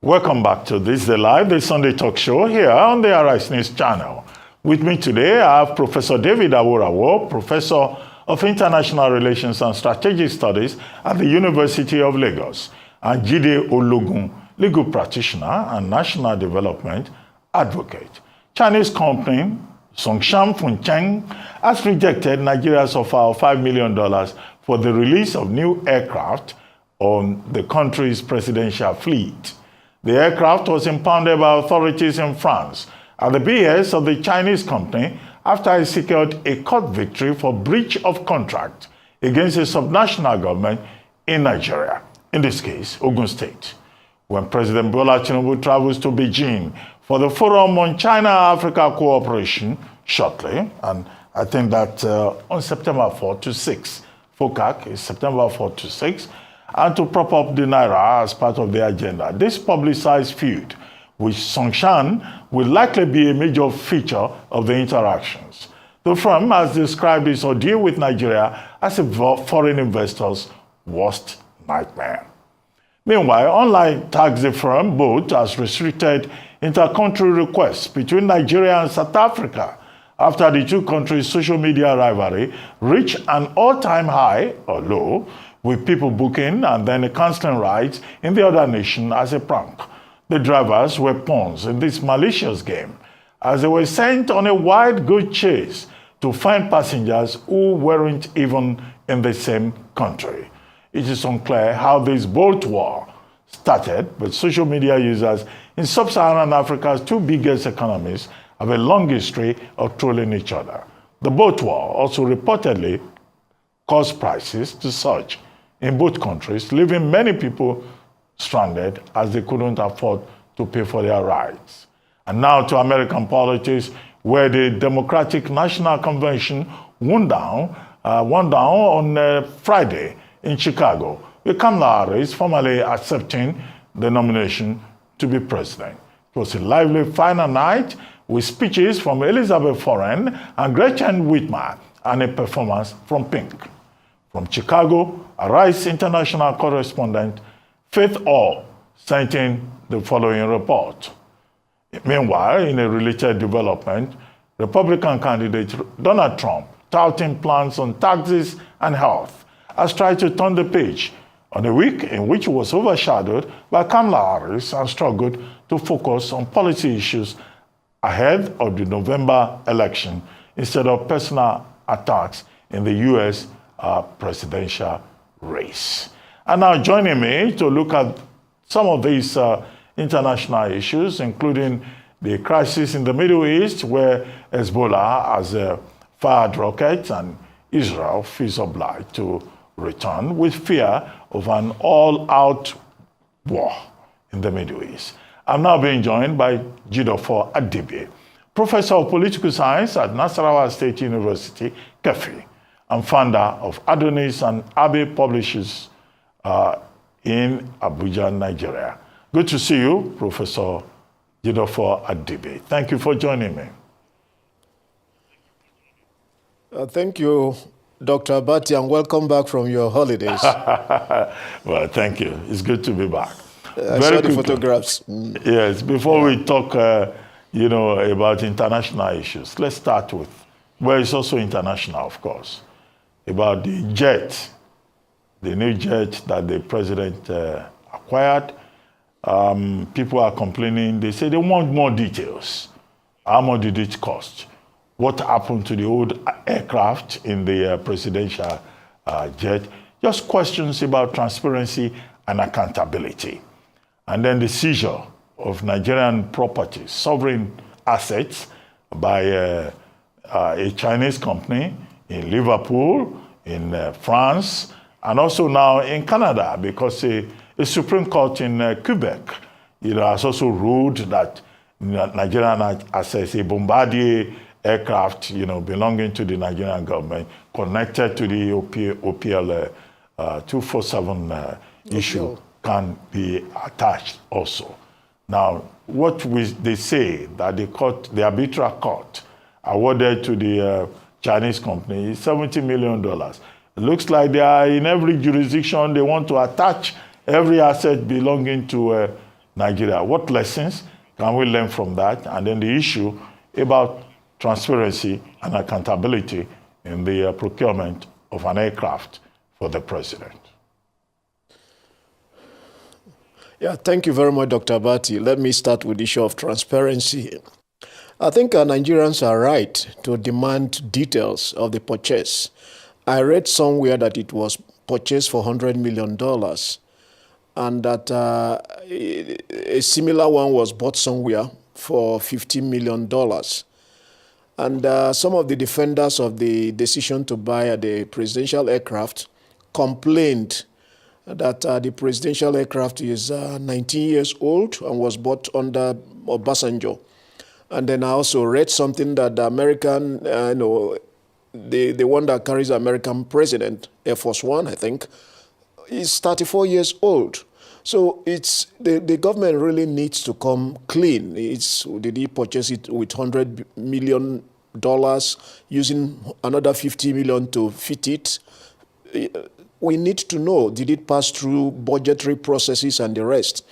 Welcome back to This Day Live, the Sunday talk show here on the Arise News channel. With me today, I have Professor David Aworawo, Professor of International Relations and Strategic Studies at the University of Lagos, and Jideofor, legal practitioner and national development advocate. Chinese company Songshan Funcheng has rejected Nigeria's offer of $5 million for the release of new aircraft on the country's presidential fleet. The aircraft was impounded by authorities in France at the behest of the Chinese company after it secured a court victory for breach of contract against a subnational government in Nigeria, in this case, Ogun State. When President Bola Tinubu travels to Beijing for the Forum on China-Africa Cooperation shortly, and I think that on September 4 to 6, FOCAC is September 4 to 6, and to prop up the Naira as part of the agenda. This publicized feud with Songshan will likely be a major feature of the interactions. The firm has described its ordeal with Nigeria as a foreign investor's worst nightmare. Meanwhile, unlike taxi firm, Bolt has restricted inter-country requests between Nigeria and South Africa after the two countries' social media rivalry reached an all-time high or low, with people booking and then canceling rides in the other nation as a prank. The drivers were pawns in this malicious game, as they were sent on a wild goose chase to find passengers who weren't even in the same country. It is unclear how this Bolt war started, but social media users in sub-Saharan Africa's two biggest economies have a long history of trolling each other. The Bolt war also reportedly caused prices to surge in both countries, leaving many people stranded as they couldn't afford to pay for their rides. And now to American politics, where the Democratic National Convention won down on Friday in Chicago, with Kamala Harris formally accepting the nomination to be president. It was a lively final night with speeches from Elizabeth Warren and Gretchen Whitmer and a performance from Pink. From Chicago, Arise international correspondent Faith Orr sent in the following report. Meanwhile, in a related development, Republican candidate Donald Trump, touting plans on taxes and health, has tried to turn the page on a week in which he was overshadowed by Kamala Harris and struggled to focus on policy issues ahead of the November election instead of personal attacks in the U.S. Presidential race. And now joining me to look at some of these international issues, including the crisis in the Middle East, where Hezbollah has fired rockets and Israel feels obliged to return with fear of an all-out war in the Middle East. I'm now being joined by Jideofor Adibe, Professor of Political Science at Nasarawa State University, Kefi, and founder of Adonis and Abe Publishers in Abuja, Nigeria. Good to see you, Professor Jideofor Adibe. Thank you for joining me. Thank you, Dr. Abati, and welcome back from your holidays. Well, thank you. It's good to be back. I saw the photographs. Yes, before we talk, about international issues, let's start with, well, it's also international, of course, about the jet, the new jet that the president acquired. People are complaining. They say they want more details. How much did it cost? What happened to the old aircraft in the presidential jet? Just questions about transparency and accountability. And then the seizure of Nigerian properties, sovereign assets by a Chinese company in Liverpool, in France, and also now in Canada, because a Supreme Court in Quebec has also ruled that Nigerian assets, a Bombardier aircraft belonging to the Nigerian government, connected to the OPL 247 issue, can be attached also. Now, what they say that the arbitral court awarded to the Chinese company is $70 million. It looks like they are in every jurisdiction. They want to attach every asset belonging to Nigeria. What lessons can we learn from that? And then the issue about transparency and accountability in the procurement of an aircraft for the president. Yeah, thank you very much, Dr. Bati. Let me start with the issue of transparency. I think Nigerians are right to demand details of the purchase. I read somewhere that it was purchased for $100 million and that a similar one was bought somewhere for $15 million. And some of the defenders of the decision to buy the presidential aircraft complained that the presidential aircraft is 19 years old and was bought under Obasanjo. And then I also read something that the American, the one that carries the American president, Air Force One, I think, is 34 years old. So it's the government really needs to come clean. Did he purchase it with $100 million, using another $50 million to fit it? We need to know, did it pass through budgetary processes and the rest?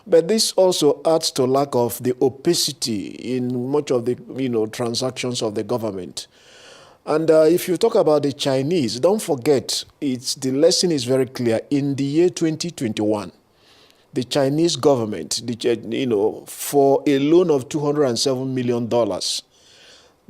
But this also adds to lack of the opacity in much of the transactions of the government. And if you talk about the Chinese, don't forget, the lesson is very clear. In the year 2021, the Chinese government, for a loan of $207 million,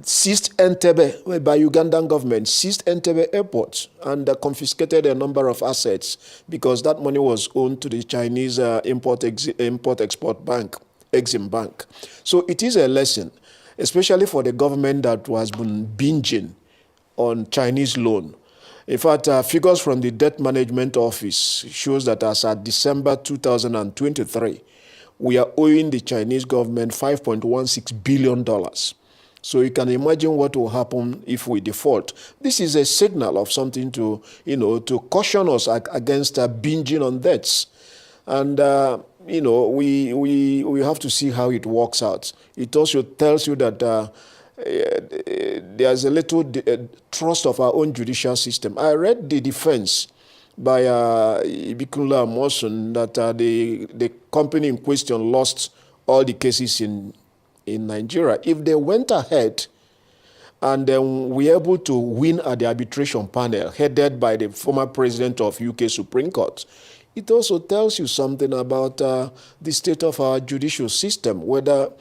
seized Entebbe, by Ugandan government, seized Entebbe airport and confiscated a number of assets because that money was owed to the Chinese Import-Export Bank, Exim Bank. So it is a lesson, especially for the government that has been binging on Chinese loan. In fact, figures from the Debt Management Office shows that as at December 2023, we are owing the Chinese government $5.16 billion. So you can imagine what will happen if we default. This is a signal of something to caution us against binging on debts. And, we have to see how it works out. It also tells you that there's a little trust of our own judicial system. I read the defense by Ibikunle Amosun that the company in question lost all the cases in Nigeria. If they went ahead and then were able to win at the arbitration panel headed by the former president of UK Supreme Court, it also tells you something about the state of our judicial system, whether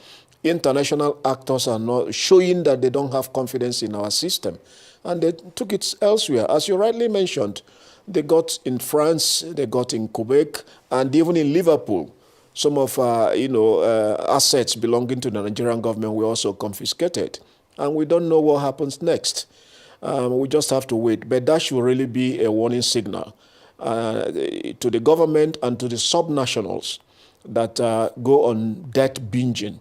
international actors are not showing that they don't have confidence in our system. And they took it elsewhere. As you rightly mentioned, they got in France, they got in Quebec, and even in Liverpool. Some of assets belonging to the Nigerian government were also confiscated. And we don't know what happens next. We just have to wait. But that should really be a warning signal to the government and to the subnationals that go on debt binging.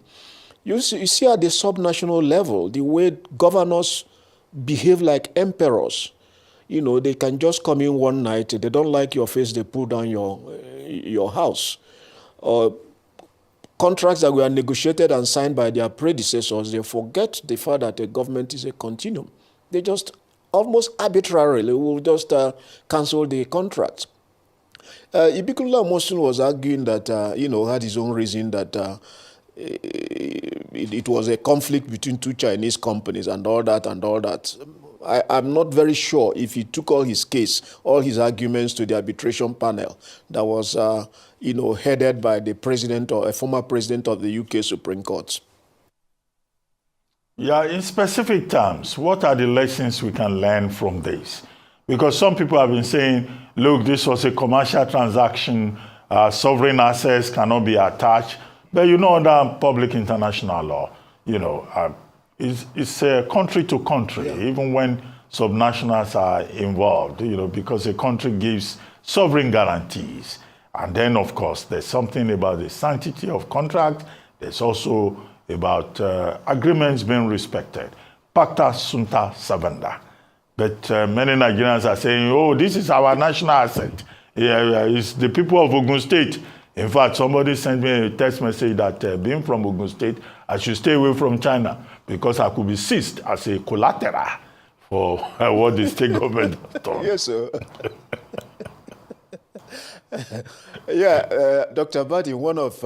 You see at the subnational level, the way governors behave like emperors. They can just come in one night, they don't like your face, they pull down your house. Or contracts that were negotiated and signed by their predecessors, they forget the fact that the government is a continuum. They just almost arbitrarily will just cancel the contract. Ibikunle Amosun was arguing that, had his own reason that it was a conflict between two Chinese companies and all that. I'm not very sure if he took all his arguments to the arbitration panel that was, headed by the president or a former president of the UK Supreme Court. Yeah, in specific terms, what are the lessons we can learn from this? Because some people have been saying, look, this was a commercial transaction, sovereign assets cannot be attached. But under public international law, it's country to country, yeah. Even when subnationals are involved, because a country gives sovereign guarantees. And then, of course, there's something about the sanctity of contract. There's also about agreements being respected. Pacta sunt servanda. But many Nigerians are saying, oh, this is our national asset. It's the people of Ogun State. In fact, somebody sent me a text message that being from Ogun State, I should stay away from China because I could be seized as a collateral for what the state government has done. Yes, sir. Yeah, Dr. Badi, one of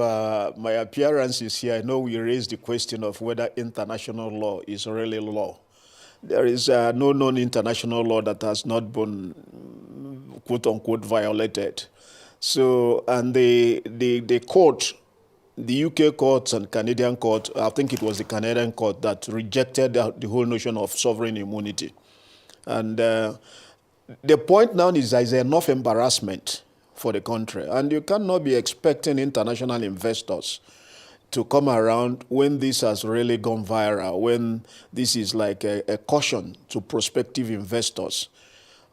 my appearances here, I know we raised the question of whether international law is really law. There is no known international law that has not been, quote unquote, violated. So, and the court, the UK courts and Canadian court, I think it was the Canadian court that rejected the whole notion of sovereign immunity. And the point now is there is enough embarrassment for the country, and you cannot be expecting international investors to come around when this has really gone viral, when this is like a caution to prospective investors.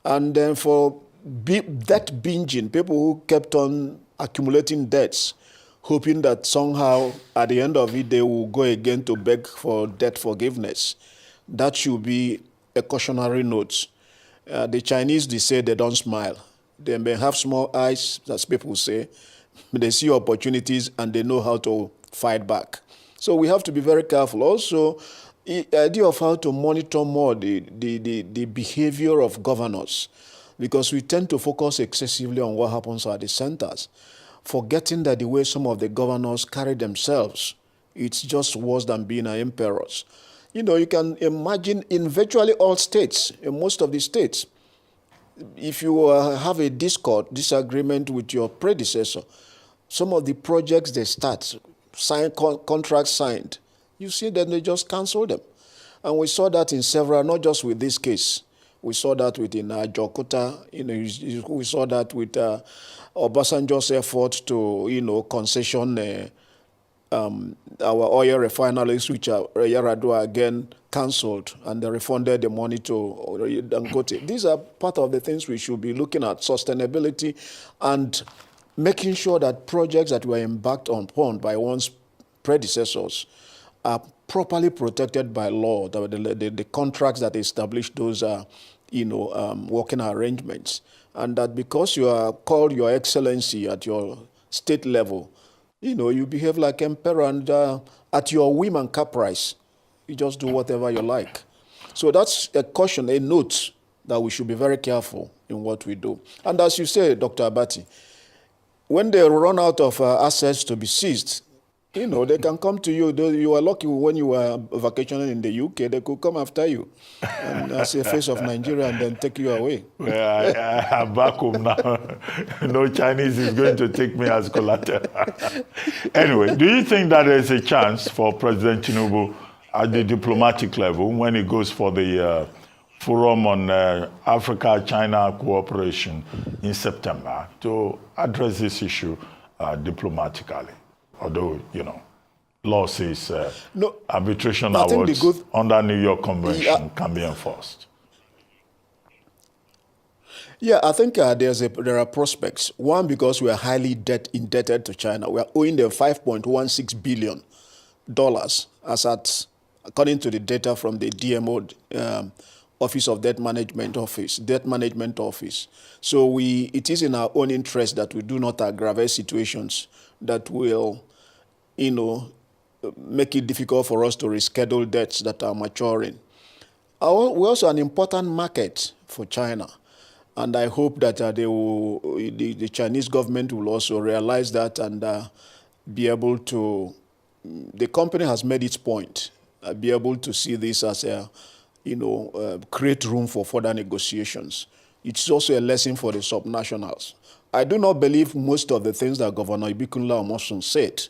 And then for debt binging, people who kept on accumulating debts, hoping that somehow at the end of it they will go again to beg for debt forgiveness. That should be a cautionary note. The Chinese, they say they don't smile. They may have small eyes, as people say, but they see opportunities and they know how to fight back. So we have to be very careful. Also, the idea of how to monitor more the behavior of governors, because we tend to focus excessively on what happens at the centers, forgetting that the way some of the governors carry themselves, it's just worse than being an emperor. You know, you can imagine in virtually all states, in most of the states, if you have a disagreement with your predecessor, some of the projects they start, contracts signed, you see that they just cancel them. And we saw that in several, not just with this case. We saw that with Jokota, we saw that with Obasanjo's effort to, concession our oil refineries, which are Yaradua again cancelled, and they refunded the money to Dangote. These are part of the things we should be looking at: sustainability and making sure that projects that were embarked upon by one's predecessors are properly protected by law. The contracts that establish those working arrangements, and that because you are called Your Excellency at your state level, you behave like emperor, and at your whim and caprice, you just do whatever you like. So that's a caution, a note that we should be very careful in what we do. And as you say, Dr. Abati, when they run out of assets to be seized, they can come to you. You are lucky when you were vacationing in the UK, they could come after you and as a face of Nigeria and then take you away. Well, I'm back home now. No Chinese is going to take me as collateral. Anyway, do you think that there's a chance for President Tinubu at the diplomatic level when he goes for the Forum on Africa-China Cooperation in September to address this issue diplomatically? Although, law says arbitration awards under New York Convention can be enforced. Yeah, I think there are prospects. One, because we are highly indebted to China. We are owing them $5.16 billion according to the data from the DMO, Office of Debt Management Office. So it is in our own interest that we do not aggravate situations that will make it difficult for us to reschedule debts that are maturing. We're also an important market for China, and I hope that the Chinese government will also realize that and be able to. The company has made its point. Be able to see this as create room for further negotiations. It's also a lesson for the subnationals. I do not believe most of the things that Governor Ibikunle Amosun said,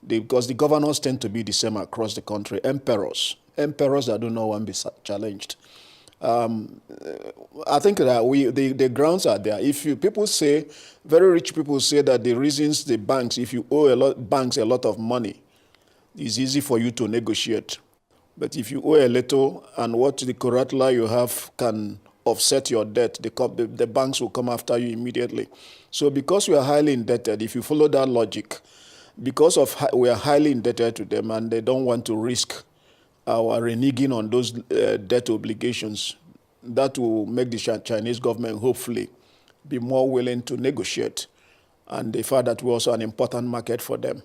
because the governors tend to be the same across the country. Emperors that do not want to be challenged. I think that the grounds are there. People say, very rich people say that the reasons the banks, if you owe banks a lot of money, it's easy for you to negotiate. But if you owe a little and what the collateral you have can offset your debt, the banks will come after you immediately. So because we are highly indebted, if you follow that logic, because we are highly indebted to them and they don't want to risk our reneging on those debt obligations, that will make the Chinese government hopefully be more willing to negotiate. And the fact that we're also an important market for them.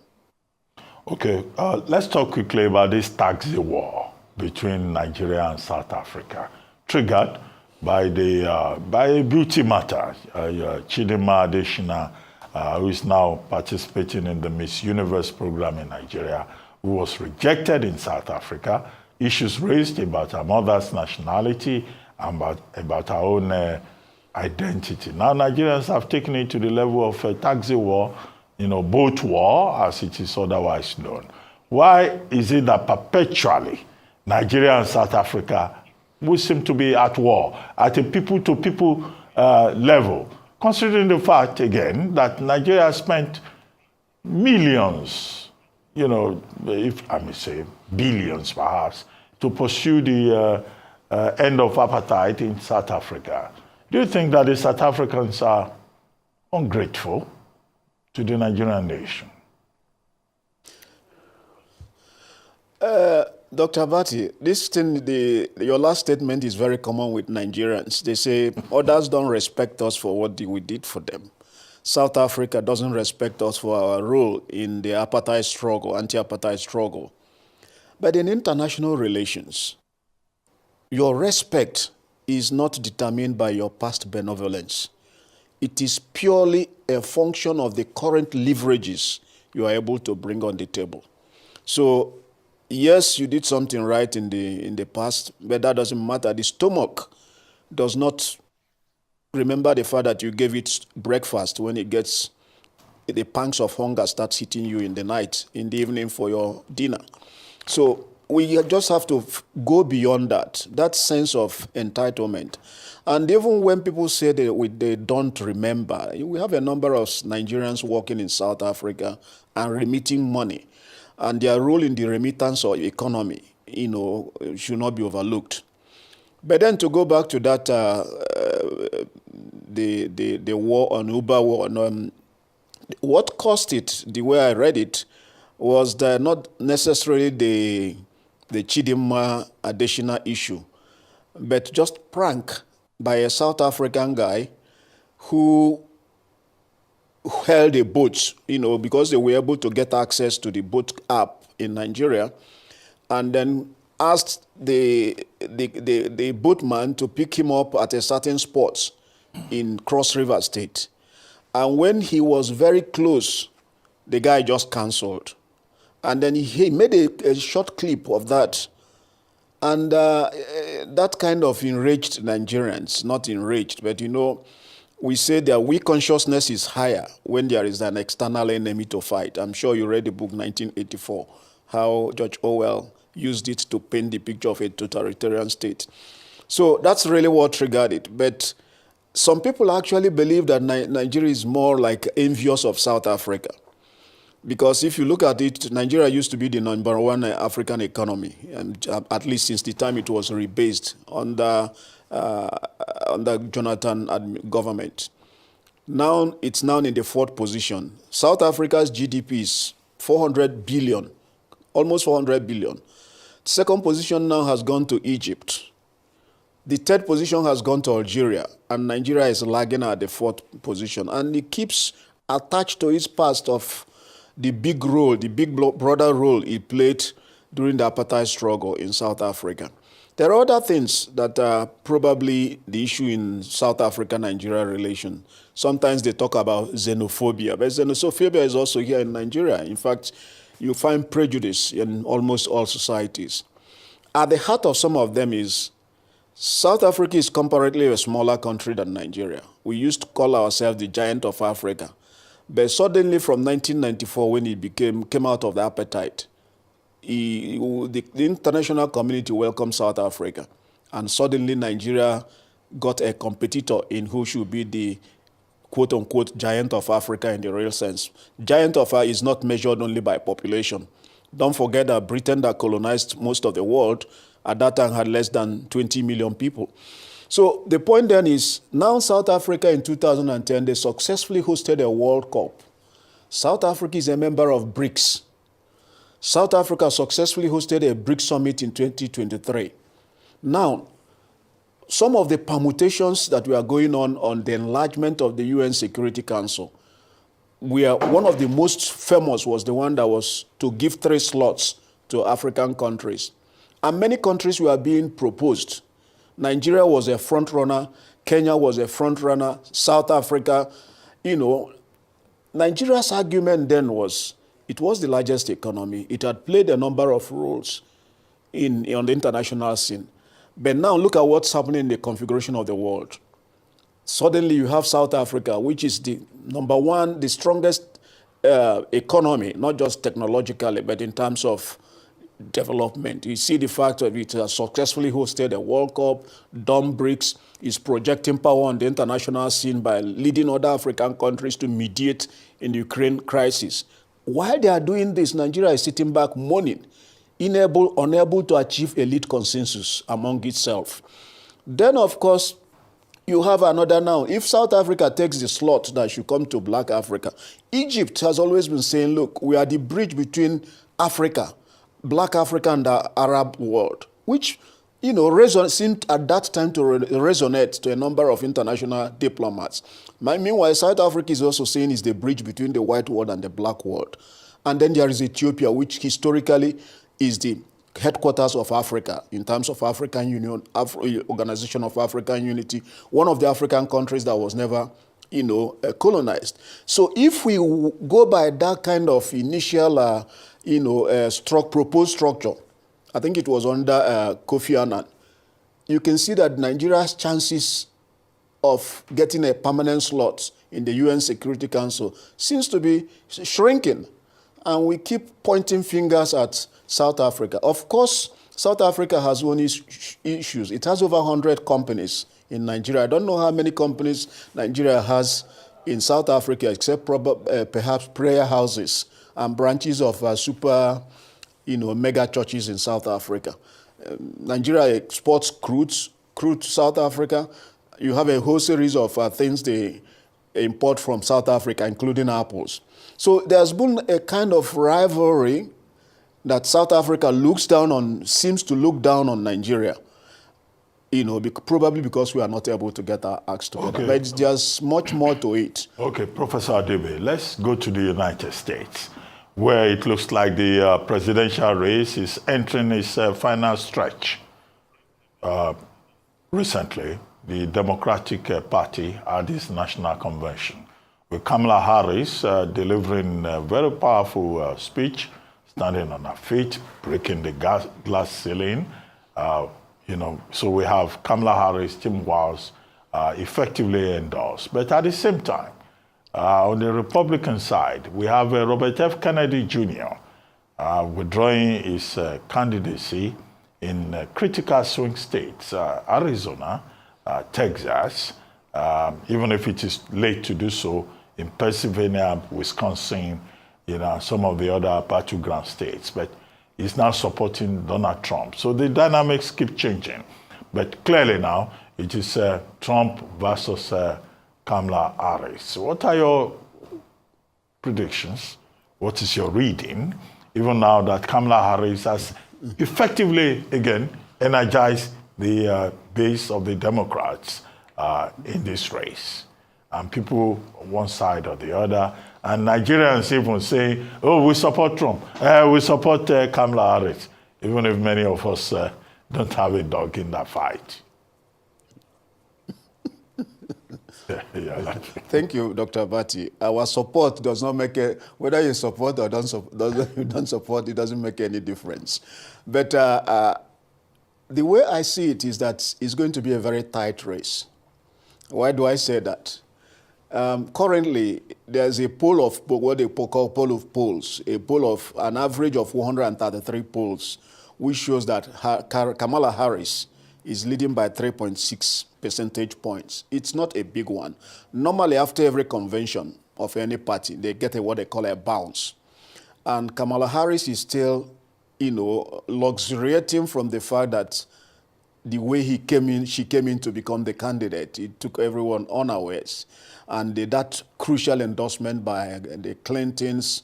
Okay, let's talk quickly about this taxi war between Nigeria and South Africa, triggered by a beauty matter. Chidinma Adetshina who is now participating in the Miss Universe program in Nigeria, who was rejected in South Africa. Issues raised about her mother's nationality and about her own identity. Now Nigerians have taken it to the level of a taxi war, boat war, as it is otherwise known. Why is it that perpetually Nigeria and South Africa we seem to be at war, at a people-to-people level, considering the fact, again, that Nigeria spent millions, if I may say billions perhaps, to pursue the end of apartheid in South Africa. Do you think that the South Africans are ungrateful to the Nigerian nation? Dr. Abati, your last statement is very common with Nigerians. They say others don't respect us for what we did for them. South Africa doesn't respect us for our role in the apartheid struggle, anti-apartheid struggle. But in international relations, your respect is not determined by your past benevolence. It is purely a function of the current leverages you are able to bring on the table. So, yes, you did something right in the past, but that doesn't matter. The stomach does not remember the fact that you gave it breakfast when it gets the pangs of hunger starts hitting you in the night, in the evening for your dinner. So we just have to go beyond that sense of entitlement. And even when people say they don't remember, we have a number of Nigerians working in South Africa and remitting money. And their role in the remittance of economy, should not be overlooked. But then to go back to that, the war on Uber war, what caused it, the way I read it, was not necessarily the Chidinma additional issue, but just prank by a South African guy who held a boat, because they were able to get access to the boat app in Nigeria, and then asked the boatman to pick him up at a certain spot in Cross River State. And when he was very close, the guy just canceled. And then he made a short clip of that. And that kind of enraged Nigerians, not enraged, but we say that we consciousness is higher when there is an external enemy to fight. I'm sure you read the book 1984, how George Orwell used it to paint the picture of a totalitarian state. So that's really what triggered it. But some people actually believe that Nigeria is more like envious of South Africa. Because if you look at it, Nigeria used to be the #1 African economy, and at least since the time it was rebased under Jonathan government. Now it's now in the 4th position. South Africa's GDP is 400 billion, almost 400 billion. Second position now has gone to Egypt. The 3rd position has gone to Algeria, and Nigeria is lagging at the 4th position. And it keeps attached to its past of the big role, the big brother role it played during the apartheid struggle in South Africa. There are other things that are probably the issue in South Africa-Nigeria relation. Sometimes they talk about xenophobia, but xenophobia is also here in Nigeria. In fact, you find prejudice in almost all societies. At the heart of some of them is South Africa is comparatively a smaller country than Nigeria. We used to call ourselves the giant of Africa. But suddenly from 1994, when it came out of the apartheid, the international community welcomed South Africa. And suddenly Nigeria got a competitor in who should be the quote-unquote giant of Africa in the real sense. Giant of Africa is not measured only by population. Don't forget that Britain that colonized most of the world at that time had less than 20 million people. So the point then is, now South Africa in 2010, they successfully hosted a World Cup. South Africa is a member of BRICS. South Africa successfully hosted a BRICS summit in 2023. Now, some of the permutations that were going on the enlargement of the UN Security Council, one of the most famous was the one that was to give 3 slots to African countries. And many countries were being proposed. Nigeria was a front runner, Kenya was a front runner, South Africa, Nigeria's argument then was it was the largest economy. It had played a number of roles on the international scene. But now look at what's happening in the configuration of the world. Suddenly you have South Africa, which is the number one, the strongest economy, not just technologically, but in terms of development. You see the fact that it has successfully hosted a World Cup, done BRICS, is projecting power on the international scene by leading other African countries to mediate in the Ukraine crisis. While they are doing this, Nigeria is sitting back mourning, unable to achieve elite consensus among itself. Then, of course, you have another now. If South Africa takes the slot that should come to Black Africa, Egypt has always been saying, look, we are the bridge between Africa, Black Africa and the Arab world, which, seemed at that time to resonate to a number of international diplomats. Meanwhile, South Africa is also saying is the bridge between the white world and the black world. And then there is Ethiopia, which historically is the headquarters of Africa in terms of African Union, Organization of African Unity, one of the African countries that was never, colonized. So if we go by that kind of initial, proposed structure, I think it was under Kofi Annan, you can see that Nigeria's chances of getting a permanent slot in the UN Security Council seems to be shrinking. And we keep pointing fingers at South Africa. Of course, South Africa has own issues. It has over 100 companies in Nigeria. I don't know how many companies Nigeria has in South Africa, except perhaps prayer houses and branches of mega churches in South Africa. Nigeria exports crude to South Africa. You have a whole series of things they import from South Africa, including apples. So there's been a kind of rivalry that South Africa seems to look down on Nigeria, probably because we are not able to get our acts together. Okay. But there's much more to it. Okay, Professor Adibe, let's go to the United States, where it looks like the presidential race is entering its final stretch. Recently, the Democratic Party had its national convention, with Kamala Harris delivering a very powerful speech, standing on her feet, breaking the glass ceiling. So we have Kamala Harris, Tim Walz, effectively endorsed. But at the same time, on the Republican side, we have Robert F. Kennedy Jr. Withdrawing his candidacy in critical swing states, Arizona, Texas, even if it is late to do so, in Pennsylvania, Wisconsin, some of the other battleground states. But he's now supporting Donald Trump. So the dynamics keep changing. But clearly now, it is Trump versus Kamala Harris. What are your predictions? What is your reading? Even now that Kamala Harris has effectively, again, energized the base of the Democrats in this race. And people, one side or the other, and Nigerians even say, oh, we support Trump, we support Kamala Harris, even if many of us don't have a dog in that fight. Thank you, Dr. Abati. Our support does not make whether you support or you don't support, it doesn't make any difference. But the way I see it is that it's going to be a very tight race. Why do I say that? Currently, there's a poll of what they call poll of polls, a poll of an average of 133 polls, which shows that Kamala Harris is leading by 3.6 percentage points. It's not a big one. Normally, after every convention of any party, they get what they call a bounce. And Kamala Harris is still, luxuriating from the fact that the way she came in to become the candidate, it took everyone unawares. And that crucial endorsement by the Clintons,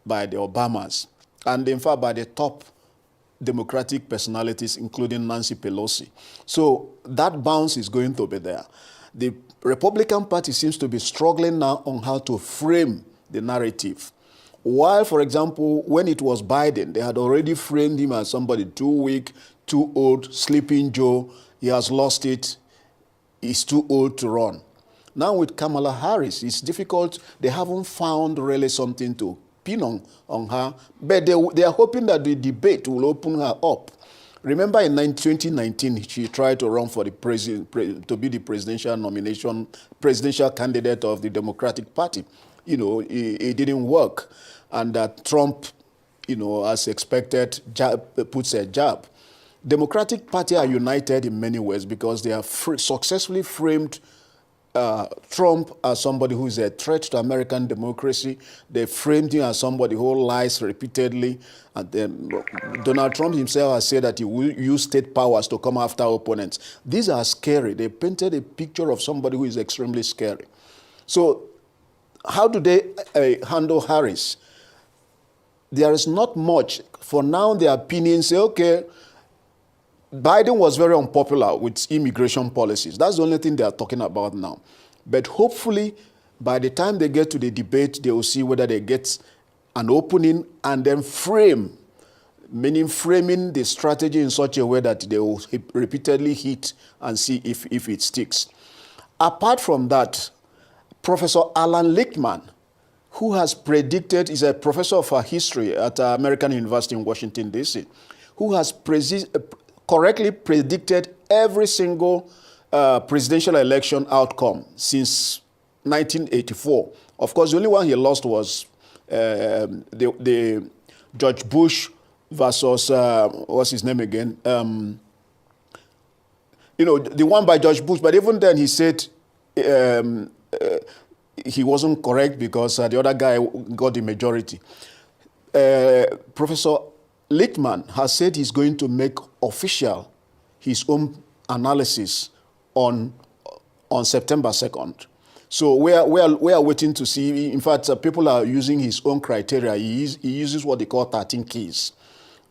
by the Obamas, and in fact by the top Democratic personalities, including Nancy Pelosi. So that bounce is going to be there. The Republican Party seems to be struggling now on how to frame the narrative. While, for example, when it was Biden, they had already framed him as somebody too weak, too old, sleeping Joe. He has lost it. He's too old to run. Now with Kamala Harris, it's difficult. They haven't found really something to pin on her, but they are hoping that the debate will open her up. Remember in 2019, she tried to run for the to be the presidential candidate of the Democratic Party. You know, it didn't work. And Trump, you know, as expected, puts a jab. Democratic Party are united in many ways because they have successfully framed Trump as somebody who is a threat to American democracy. They framed him as somebody who lies repeatedly. And then Donald Trump himself has said that he will use state powers to come after opponents. These are scary. They painted a picture of somebody who is extremely scary. So how do they handle Harris? There is not much. For now, their opinions say, okay, Biden was very unpopular with immigration policies. That's the only thing they are talking about now. But hopefully, by the time they get to the debate, they will see whether they get an opening and then frame, meaning framing the strategy in such a way that they will repeatedly hit and see if it sticks. Apart from that, Professor Alan Lichtman, who has predicted, is a professor of history at American University in Washington, D.C., who has correctly predicted every single presidential election outcome since 1984. Of course, the only one he lost was the George Bush versus, what's his name again? You know, the one by George Bush, but even then he said he wasn't correct because the other guy got the majority. Professor Lichtman has said he's going to make official his own analysis on September 2nd. So we are waiting to see. In fact, people are using his own criteria. He uses what they call 13 keys.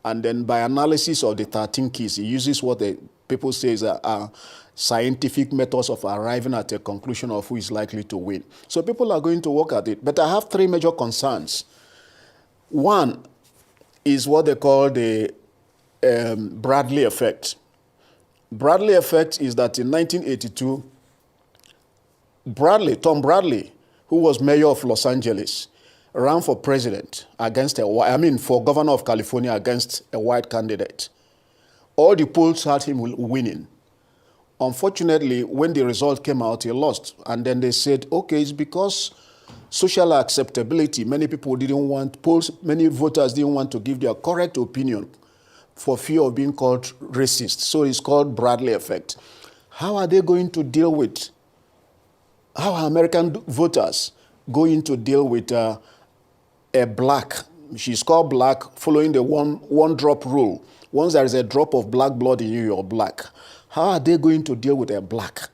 And then by analysis of the 13 keys, he uses what the people say are scientific methods of arriving at a conclusion of who is likely to win. So people are going to work at it. But I have three major concerns. One is what they call the Bradley effect. Bradley effect is that in 1982, Tom Bradley, who was mayor of Los Angeles, ran for president against for governor of California against a white candidate. All the polls had him winning. Unfortunately, when the result came out, he lost. And then they said, okay, it's because social acceptability. Many voters didn't want to give their correct opinion for fear of being called racist. So it's called Bradley effect. How are they going to deal with, how are American voters going to deal with a black? She's called black following the one drop rule. Once there is a drop of black blood in you, you're black. How are they going to deal with a black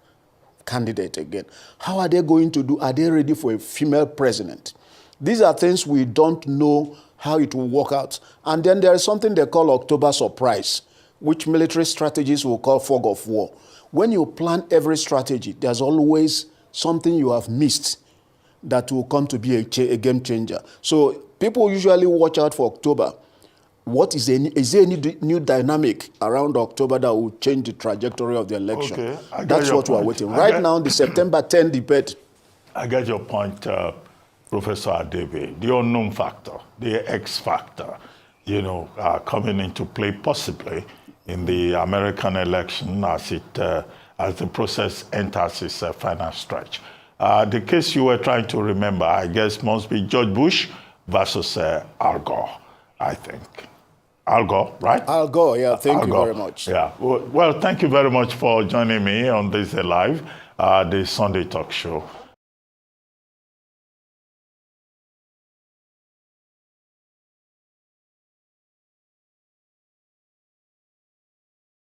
candidate again? How are they going to do? Are they ready for a female president? These are things we don't know how it will work out. And then there is something they call October surprise, which military strategists will call fog of war. When you plan every strategy, there's always something you have missed that will come to be a game changer. So people usually watch out for October. Is there any new dynamic around October that will change the trajectory of the election? Okay, that's what we're waiting. Right now, the September 10 debate. I get your point, Professor Adibe. The unknown factor, the X factor, coming into play possibly in the American election as the process enters its final stretch. The case you were trying to remember, I guess, must be George Bush versus Al Gore, I think. Al Gore, right? Al Gore, yeah. Thank you very much. Yeah. Well, thank you very much for joining me on this live, the Sunday Talk Show.